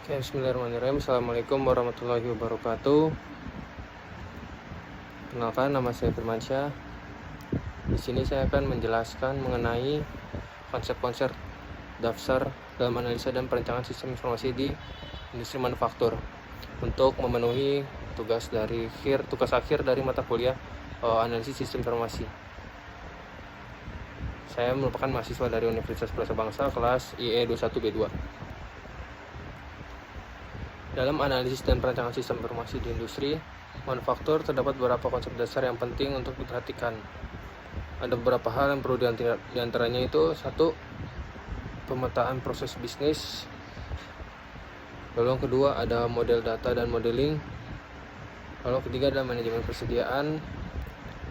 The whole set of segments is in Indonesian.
Oke, bismillahirrahmanirrahim. Assalamualaikum warahmatullahi wabarakatuh. Kenalkan, nama saya Firmansyah. Di sini saya akan menjelaskan mengenai konsep-konsep dasar dalam analisa dan perencanaan sistem informasi di industri manufaktur untuk memenuhi tugas akhir dari mata kuliah analisis sistem informasi. Saya merupakan mahasiswa dari Universitas Plaza Bangsa kelas IE 21B2. Dalam analisis dan perencanaan sistem informasi di industri manufaktur terdapat beberapa konsep dasar yang penting untuk diperhatikan. Ada beberapa hal yang perlu diantaranya itu: satu, pemetaan proses bisnis. Lalu yang kedua ada model data dan modeling. Lalu yang ketiga ada manajemen persediaan.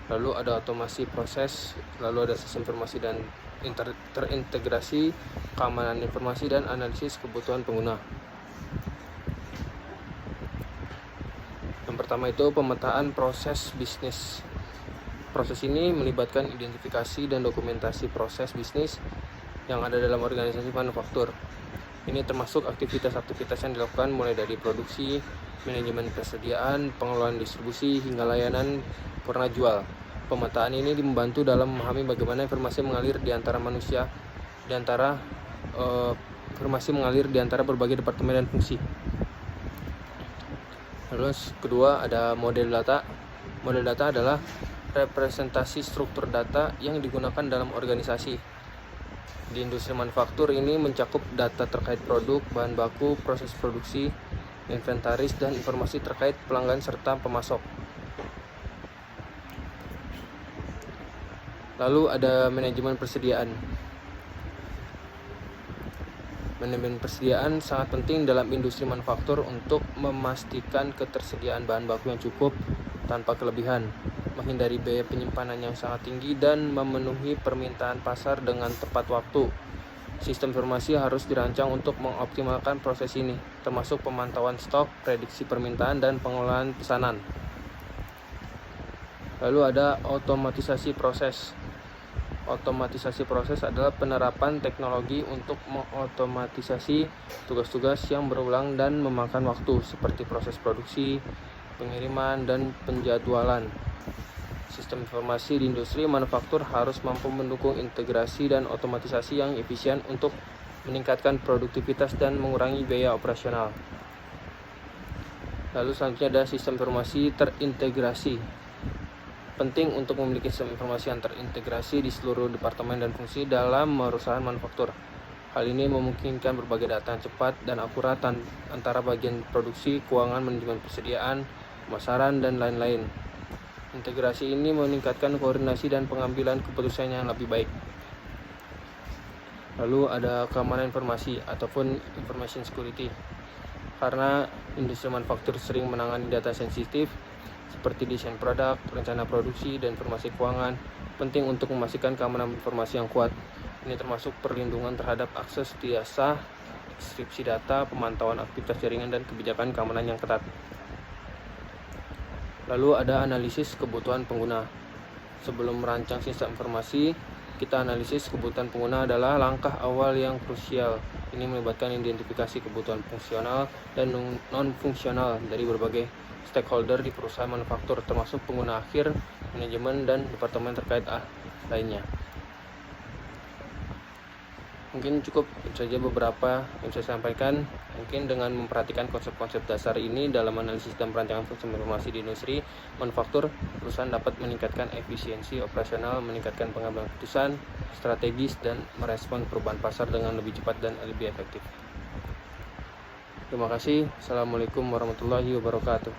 Lalu ada otomasi proses. Lalu ada sistem informasi dan terintegrasi, keamanan informasi, dan analisis kebutuhan pengguna. Yang pertama itu pemetaan proses bisnis. Proses ini melibatkan identifikasi dan dokumentasi proses bisnis yang ada dalam organisasi manufaktur. Ini termasuk aktivitas-aktivitas yang dilakukan mulai dari produksi, manajemen persediaan, pengelolaan distribusi, hingga layanan purna jual. Pemetaan ini membantu dalam memahami bagaimana informasi mengalir di antara berbagai departemen dan fungsi. Lalu kedua ada model data. Model data adalah representasi struktur data yang digunakan dalam organisasi. Di industri manufaktur ini mencakup data terkait produk, bahan baku, proses produksi, inventaris, dan informasi terkait pelanggan serta pemasok. Lalu ada manajemen persediaan. Manajemen persediaan sangat penting dalam industri manufaktur untuk memastikan ketersediaan bahan baku yang cukup tanpa kelebihan, menghindari biaya penyimpanan yang sangat tinggi, dan memenuhi permintaan pasar dengan tepat waktu. Sistem informasi harus dirancang untuk mengoptimalkan proses ini, termasuk pemantauan stok, prediksi permintaan, dan pengelolaan pesanan. Lalu ada otomatisasi proses. Otomatisasi proses adalah penerapan teknologi untuk mengotomatisasi tugas-tugas yang berulang dan memakan waktu, seperti proses produksi, pengiriman, dan penjadwalan. Sistem informasi di industri manufaktur harus mampu mendukung integrasi dan otomatisasi yang efisien untuk meningkatkan produktivitas dan mengurangi biaya operasional. Lalu selanjutnya ada sistem informasi terintegrasi. Penting untuk memiliki sistem informasi yang terintegrasi di seluruh departemen dan fungsi dalam perusahaan manufaktur. Hal ini memungkinkan berbagai data yang cepat dan akurat antara bagian produksi, keuangan, manajemen persediaan, pemasaran, dan lain-lain. Integrasi ini meningkatkan koordinasi dan pengambilan keputusan yang lebih baik. Lalu ada keamanan informasi ataupun information security. Karena industri manufaktur sering menangani data sensitif seperti desain produk, rencana produksi, dan informasi keuangan, penting untuk memastikan keamanan informasi yang kuat. Ini termasuk perlindungan terhadap akses jasa, deskripsi data, pemantauan aktivitas jaringan, dan kebijakan keamanan yang ketat. Lalu ada analisis kebutuhan pengguna. Sebelum merancang sistem informasi, kita analisis kebutuhan pengguna adalah langkah awal yang krusial. Ini melibatkan identifikasi kebutuhan fungsional dan non-fungsional dari berbagai stakeholder di perusahaan manufaktur, termasuk pengguna akhir, manajemen, dan departemen terkait lainnya. Mungkin cukup saja beberapa yang saya sampaikan. Mungkin dengan memperhatikan konsep-konsep dasar ini dalam analisis dan perancangan sistem informasi di industri manufaktur, perusahaan dapat meningkatkan efisiensi operasional, meningkatkan pengambilan keputusan strategis, dan merespon perubahan pasar dengan lebih cepat dan lebih efektif. Terima kasih. Assalamualaikum warahmatullahi wabarakatuh.